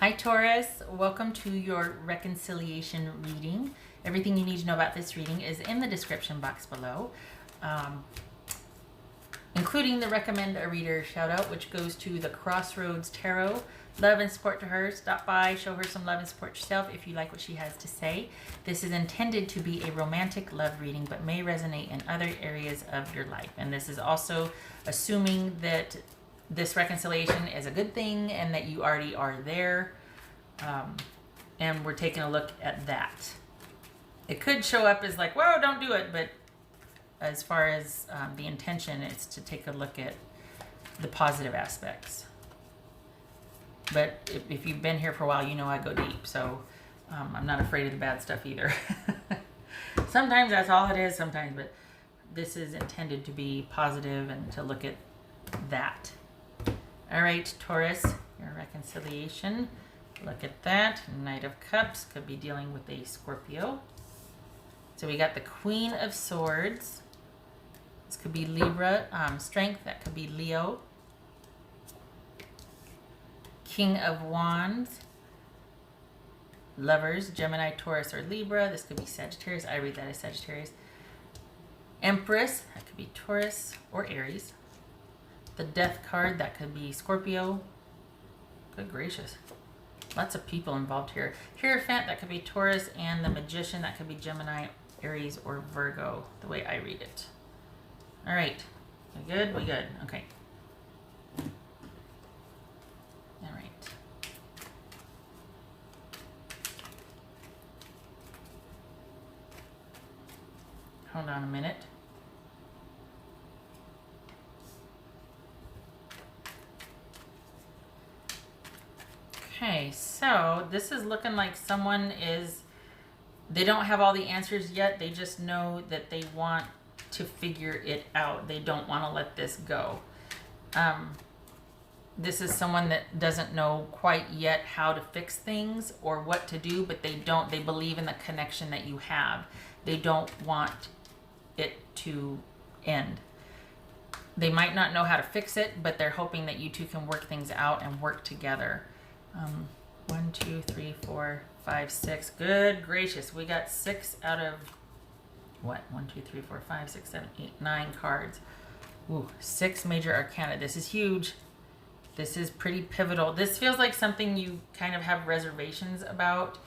Hi Taurus, welcome to your reconciliation reading. Everything you need to know about this reading is in the description box below, including the recommend a reader shout out, which goes to the Crossroads Tarot. Love and support to her. Stop by, show her some love and support yourself if you like what she has to say. This is intended to be a romantic love reading, but may resonate in other areas of your life. And this is also assuming that this reconciliation is a good thing and that you already are there. And we're taking a look at that. It could show up as like, whoa, don't do it. But as far as the intention, it's to take a look at the positive aspects. But if you've been here for a while, you know I go deep. So I'm not afraid of the bad stuff either. Sometimes that's all it is, sometimes. But this is intended to be positive and to look at that. All right, Taurus, your reconciliation. Look at that. Knight of Cups could be dealing with a Scorpio. So we got the Queen of Swords. This could be Libra. Strength, that could be Leo. King of Wands. Lovers, Gemini, Taurus, or Libra. This could be Sagittarius. I read that as Sagittarius. Empress, that could be Taurus or Aries. The Death card, that could be Scorpio. Good gracious. Lots of people involved here. Hierophant, that could be Taurus, and the Magician, that could be Gemini, Aries, or Virgo, the way I read it. All right. We good? We good. Okay. All right. Hold on a minute. Okay, so this is looking like someone they don't have all the answers yet. They just know that they want to figure it out. They don't want to let this go. This is someone that doesn't know quite yet how to fix things or what to do, but they believe in the connection that you have. They don't want it to end. They might not know how to fix it, but they're hoping that you two can work things out and work together. 1, 2, 3, 4, 5, 6. Good gracious. We got 6 out of what? 1, 2, 3, 4, 5, 6, 7, 8, 9 cards. Ooh, 6 major arcana. This is huge. This is pretty pivotal. This feels like something you kind of have reservations about,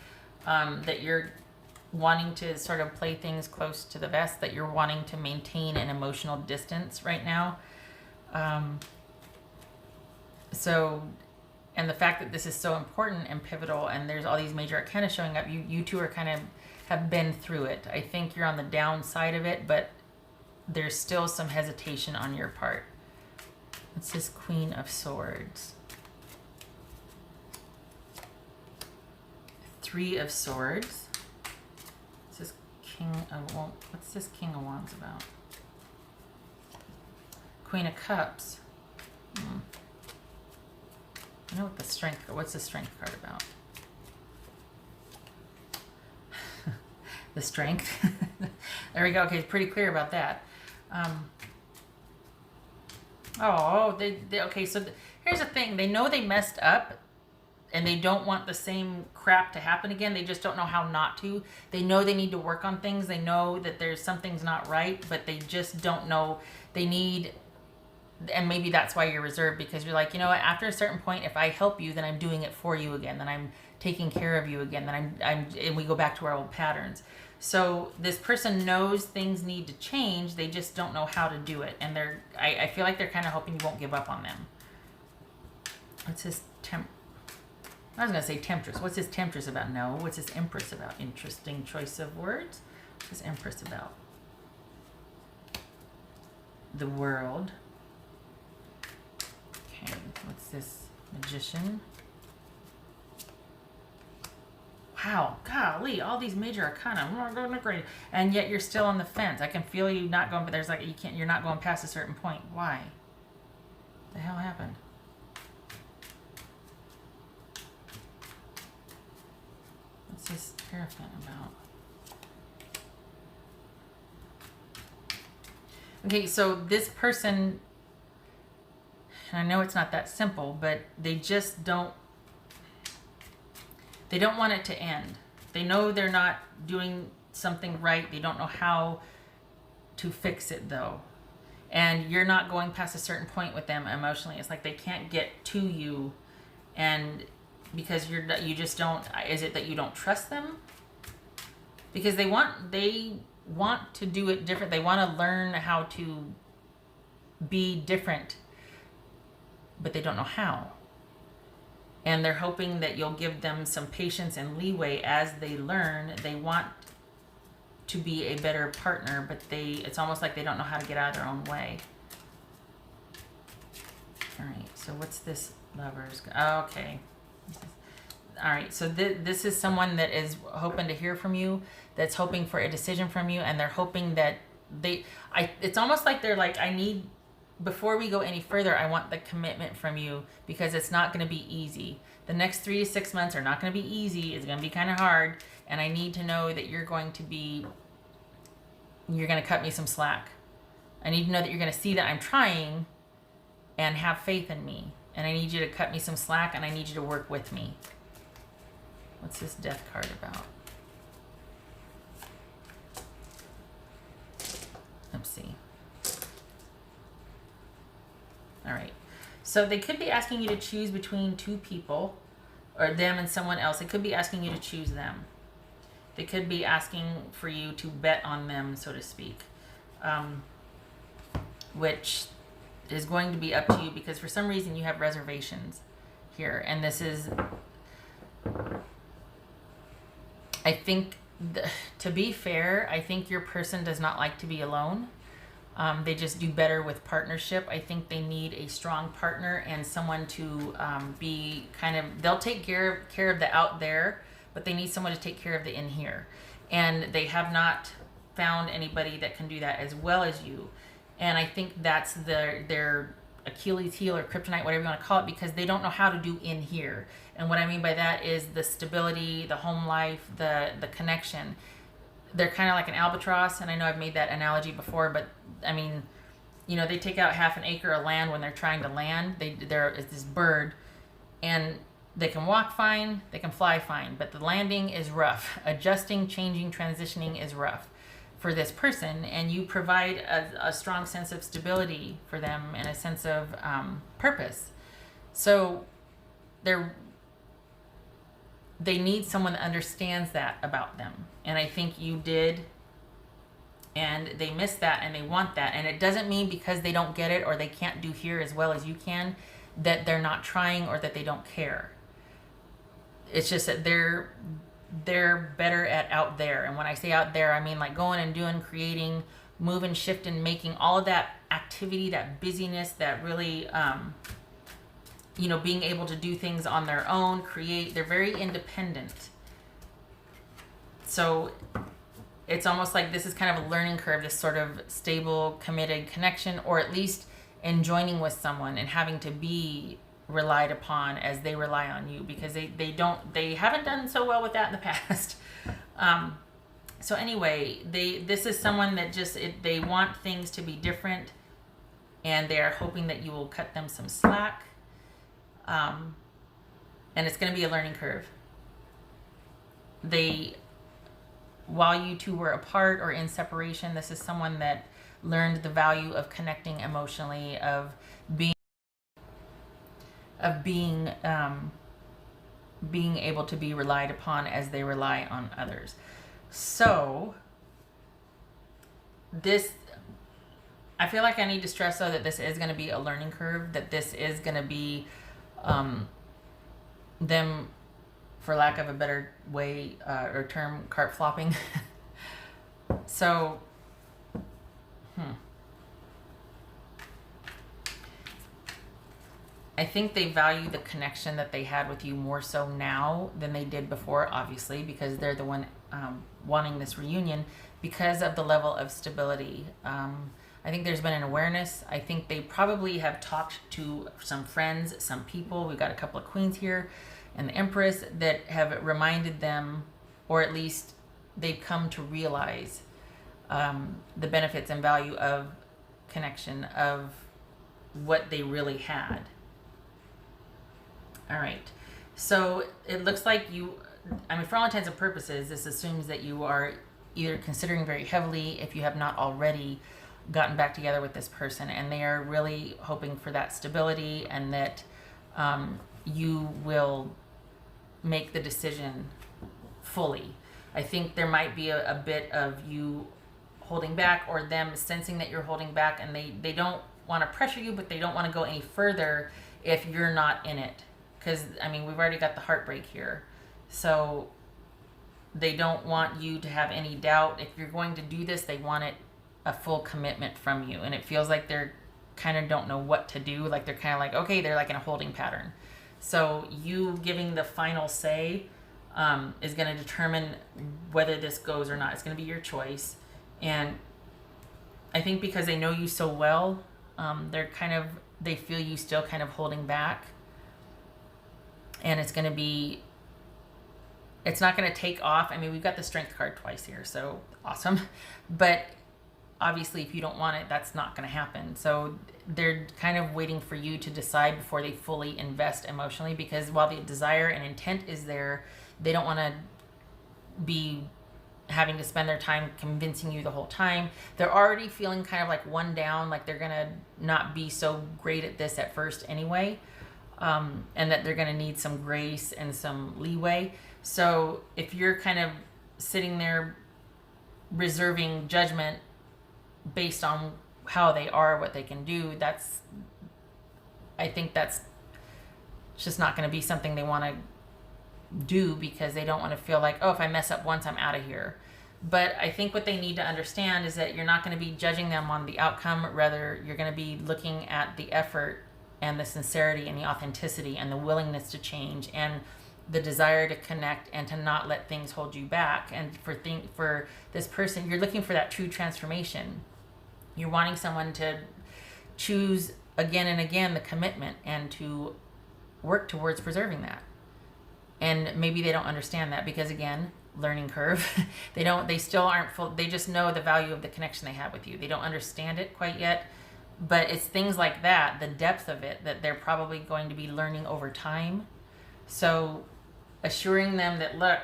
that you're wanting to sort of play things close to the vest, that you're wanting to maintain an emotional distance right now. And the fact that this is so important and pivotal and there's all these major arcana showing up, you two are kind of have been through it. I think you're on the downside of it, but there's still some hesitation on your part. It's this Queen of Swords. 3 of Swords. This is what's this King of Wands about? Queen of Cups. I know what the Strength card. What's the Strength card about? The Strength. There we go. Okay, it's pretty clear about that. Okay. So here's the thing. They know they messed up, and they don't want the same crap to happen again. They just don't know how not to. They know they need to work on things. They know that there's something's not right, but they just don't know. They need. And maybe that's why you're reserved, because you're like, you know what, after a certain point, if I help you, then I'm doing it for you again, then I'm taking care of you again, then and we go back to our old patterns. So this person knows things need to change, they just don't know how to do it. And I feel like they're kind of hoping you won't give up on them. What's this I was going to say Temptress. What's this Temptress about? No. What's this Empress about? Interesting choice of words. What's this Empress about? The World. Okay, what's this Magician? Wow, golly, all these major arcana, and yet you're still on the fence. I can feel you not going, but there's like you're not going past a certain point. Why? What the hell happened? What's this Hierophant about? Okay, so this person, and I know it's not that simple, but they just don't They don't want it to end. They know they're not doing something right. They don't know how to fix it though. And you're not going past a certain point with them emotionally. It's like they can't get to you, and because you just don't. Is it that you don't trust them? Because they want to do it different. They want to learn how to be different, but they don't know how. And they're hoping that you'll give them some patience and leeway as they learn. They want to be a better partner, but it's almost like they don't know how to get out of their own way. All right, so what's this Lovers? Okay. All right, so this is someone that is hoping to hear from you, that's hoping for a decision from you, and they're hoping that it's almost like they're like, before we go any further, I want the commitment from you, because it's not going to be easy. The next 3 to 6 months are not going to be easy. It's going to be kind of hard, and I need to know that you're going to cut me some slack. I need to know that you're going to see that I'm trying and have faith in me, and I need you to cut me some slack, and I need you to work with me. What's this Death card about? Let's see. All right. So they could be asking you to choose between two people, or them and someone else. They could be asking you to choose them. They could be asking for you to bet on them, so to speak, which is going to be up to you, because for some reason you have reservations here. And this is, I think, to be fair, I think your person does not like to be alone. They just do better with partnership. I think they need a strong partner and someone to be they'll take care of the out there, but they need someone to take care of the in here. And they have not found anybody that can do that as well as you. And I think that's their Achilles heel or kryptonite, whatever you want to call it, because they don't know how to do in here. And what I mean by that is the stability, the home life, the connection. They're kind of like an albatross, and I know I've made that analogy before, but I mean, they take out half an acre of land when they're trying to land. There is this bird, and they can walk fine, they can fly fine, but the landing is rough. Adjusting, changing, transitioning is rough for this person, and you provide a strong sense of stability for them and a sense of purpose. So they need someone that understands that about them. And I think you did, and they miss that, and they want that. And it doesn't mean because they don't get it or they can't do here as well as you can that they're not trying or that they don't care. It's just that they're better at out there. And when I say out there, I mean like going and doing, creating, moving, shifting, making, all of that activity, that busyness, that really being able to do things on their own, create. They're very independent. So it's almost like this is kind of a learning curve, this sort of stable, committed connection, or at least joining with someone and having to be relied upon as they rely on you, because they haven't done so well with that in the past. So anyway, this is someone that they want things to be different, and they are hoping that you will cut them some slack. And it's going to be a learning curve. While you two were apart or in separation, this is someone that learned the value of connecting emotionally, of being able to be relied upon as they rely on others. So I feel like I need to stress though that this is going to be a learning curve, that this is going to be them, for lack of a better way or term, cart flopping. So, I think they value the connection that they had with you more so now than they did before, obviously, because they're the one wanting this reunion because of the level of stability. I think there's been an awareness. I think they probably have talked to some friends, some people. We've got a couple of queens here and the Empress that have reminded them, or at least they've come to realize the benefits and value of connection, of what they really had. All right. So it looks like I mean, for all intents and purposes, this assumes that you are either considering very heavily, if you have not already gotten back together with this person, and they are really hoping for that stability, and that you will make the decision fully. I think there might be a bit of you holding back, or them sensing that you're holding back, and they don't want to pressure you, but they don't want to go any further if you're not in it. Because, I mean, we've already got the heartbreak here. So they don't want you to have any doubt. If you're going to do this, they want it a full commitment from you. And it feels like they're kind of don't know what to do. Like they're kind of like, okay, they're like in a holding pattern. So you giving the final say is going to determine whether this goes or not. It's going to be your choice. And I think because they know you so well, they feel you still kind of holding back. And it's not going to take off. I mean, we've got the strength card twice here, so awesome. But obviously, if you don't want it, that's not going to happen. So they're kind of waiting for you to decide before they fully invest emotionally, because while the desire and intent is there, they don't want to be having to spend their time convincing you the whole time. They're already feeling kind of like one down, like they're going to not be so great at this at first anyway. And that they're going to need some grace and some leeway. So if you're kind of sitting there reserving judgment based on how they are, what they can do, I think that's just not going to be something they want to do, because they don't want to feel like, oh, if I mess up once, I'm out of here. But I think what they need to understand is that you're not going to be judging them on the outcome. Rather, you're going to be looking at the effort and the sincerity and the authenticity and the willingness to change and the desire to connect and to not let things hold you back. And for this person, you're looking for that true transformation. You're wanting someone to choose again and again the commitment and to work towards preserving that. And maybe they don't understand that because, again, learning curve. They still aren't full. They just know the value of the connection they have with you. They don't understand it quite yet. But it's things like that, the depth of it, that they're probably going to be learning over time. So assuring them that, look,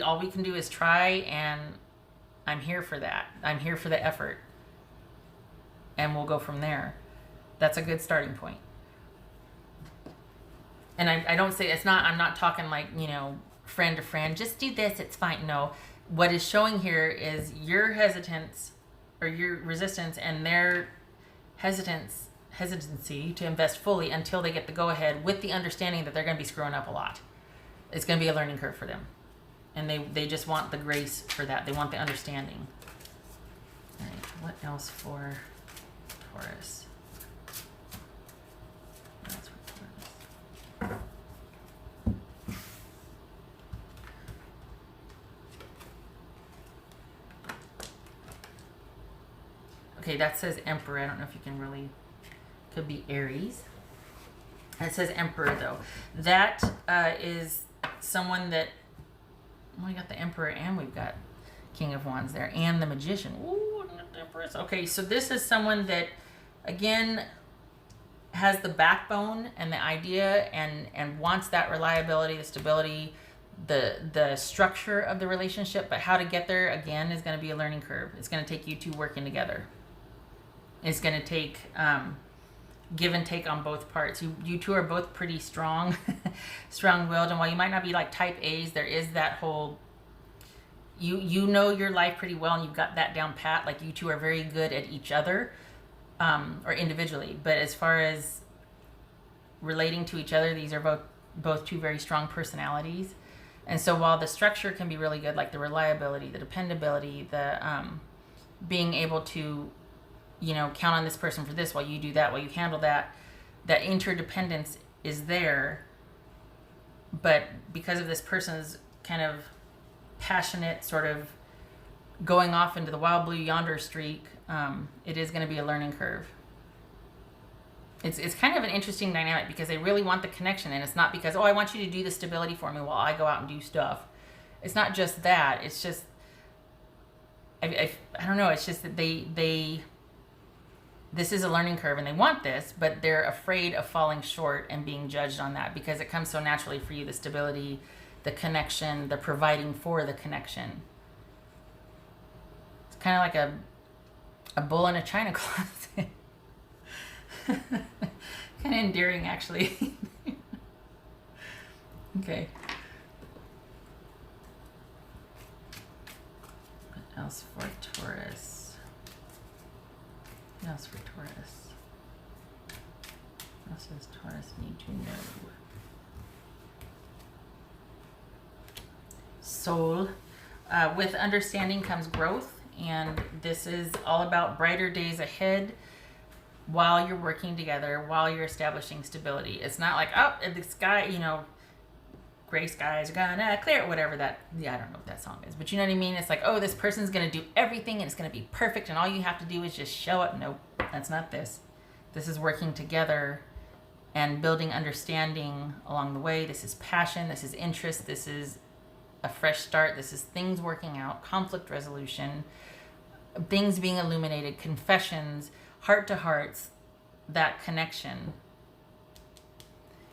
all we can do is try, and I'm here for that. I'm here for the effort. And we'll go from there. That's a good starting point. And I don't say, I'm not talking like, friend to friend, just do this, it's fine. No, what is showing here is your hesitance or your resistance and their hesitancy to invest fully until they get the go-ahead, with the understanding that they're going to be screwing up a lot. It's going to be a learning curve for them. And they just want the grace for that. They want the understanding. All right, what else for Taurus? What else for Taurus? Okay, that says Emperor. I don't know if you can really... Could be Aries. It says Emperor, though. That is someone that... We got the Emperor and we've got King of Wands there. And the Magician. Ooh, the Empress. Okay, so this is someone that, again, has the backbone and the idea and wants that reliability, the stability, the structure of the relationship. But how to get there, again, is going to be a learning curve. It's going to take you two working together. It's going to take give and take on both parts. You two are both pretty strong, strong-willed. And while you might not be like type A's, there is that whole, you know your life pretty well and you've got that down pat. Like you two are very good at each other or individually. But as far as relating to each other, these are both two very strong personalities. And so while the structure can be really good, like the reliability, the dependability, the being able to count on this person for this while you do that, while you handle that interdependence is there. But because of this person's kind of passionate sort of going off into the wild blue yonder streak, it is going to be a learning curve. It's kind of an interesting dynamic because they really want the connection, and it's not because, I want you to do the stability for me while I go out and do stuff. It's not just that. It's just, I don't know. It's just that this is a learning curve and they want this, but they're afraid of falling short and being judged on that because it comes so naturally for you, the stability, the connection, the providing for the connection. It's kind of like a bull in a china closet. Kind of endearing, actually. Okay. What else for Taurus? What else for Taurus? What else does Taurus need to know? Soul. With understanding comes growth, and this is all about brighter days ahead while you're working together, while you're establishing stability. It's not like, oh, the sky, you know, gray skies are gonna clear, whatever that, yeah, I don't know what that song is, but you know what I mean? It's like, oh, this person's gonna do everything and it's gonna be perfect and all you have to do is just show up. Nope, that's not this. This is working together and building understanding along the way. This is passion, this is interest, this is a fresh start, this is things working out, conflict resolution, things being illuminated, confessions, heart to hearts, that connection.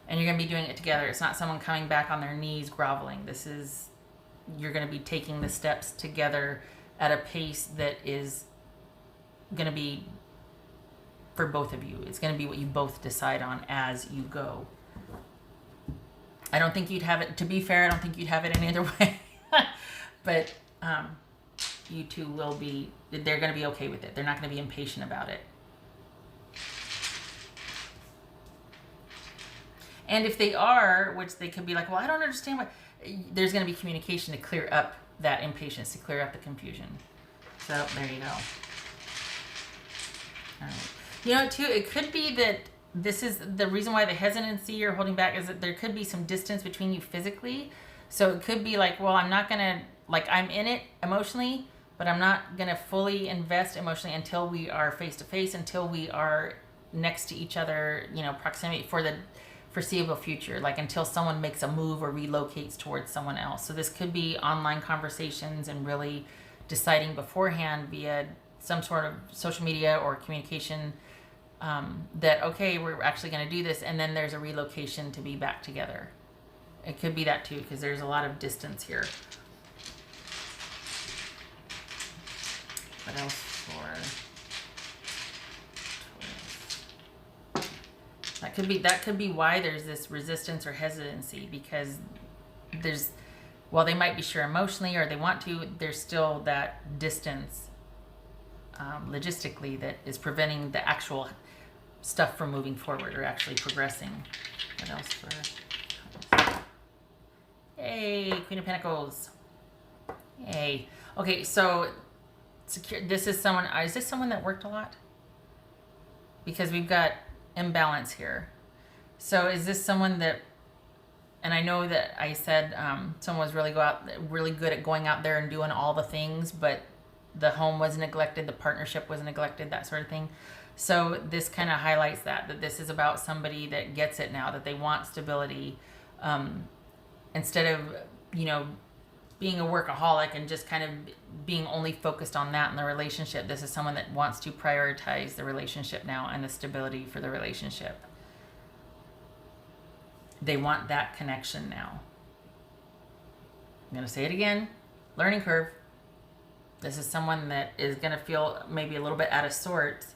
And you're going to be doing it together. It's not someone coming back on their knees groveling. This is, you're going to be taking the steps together at a pace that is going to be for both of you. It's going to be what you both decide on as you go. I don't think you'd have it, to be fair, I don't think you'd have it any other way. But you two will be, they're going to be okay with it. They're not going to be impatient about it. And if they are, which they could be like, well, I don't understand what, there's going to be communication to clear up that impatience, to clear up the confusion. So there you go. All right. You know, too, it could be that this is the reason why the hesitancy or holding back is that there could be some distance between you physically. So it could be like, well, I'm not going to, like, I'm in it emotionally, but I'm not going to fully invest emotionally until we are face to face, until we are next to each other, you know, proximity for the foreseeable future, like until someone makes a move or relocates towards someone else. So this could be online conversations and really deciding beforehand via some sort of social media or communication that, okay, we're actually going to do this, and then there's a relocation to be back together. It could be that too, because there's a lot of distance here. What else for Taurus? That could be why there's this resistance or hesitancy, because there's, while they might be sure emotionally or they want to, there's still that distance logistically that is preventing the actual stuff from moving forward or actually progressing. What else for Taurus? Hey, Queen of Pentacles. Hey. Okay, so secure. This is someone. Is this someone that worked a lot? Because we've got imbalance here. So is this someone that? And I know that I said someone was really good at going out there and doing all the things, but the home was neglected, the partnership was neglected, that sort of thing. So this kind of highlights that this is about somebody that gets it now, that they want stability, instead of, you know, being a workaholic and just kind of being only focused on that in the relationship. This is someone that wants to prioritize the relationship now and the stability for the relationship. They want that connection now. I'm going to say it again. Learning curve. This is someone that is going to feel maybe a little bit out of sorts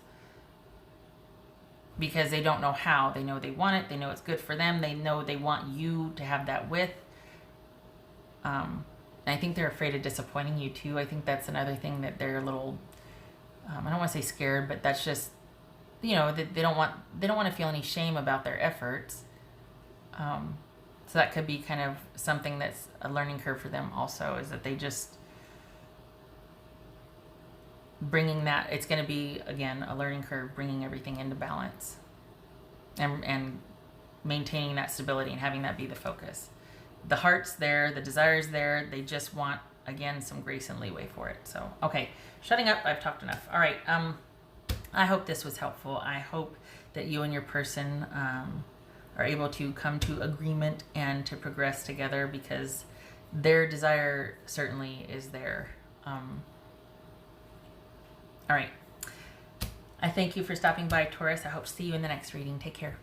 because they don't know how. They know they want it. They know it's good for them. They know they want you to have that with. And I think they're afraid of disappointing you too. I think that's another thing that they're a little, I don't want to say scared, but that's just, you know, they don't want to feel any shame about their efforts. So that could be kind of something that's a learning curve for them also, is that they just bringing that, it's going to be, again, a learning curve, bringing everything into balance and maintaining that stability and having that be the focus. The heart's there, the desire's there. They just want, again, some grace and leeway for it. So, okay, shutting up. I've talked enough. All right. I hope this was helpful. I hope that you and your person are able to come to agreement and to progress together, because their desire certainly is there. All right. I thank you for stopping by, Taurus. I hope to see you in the next reading. Take care.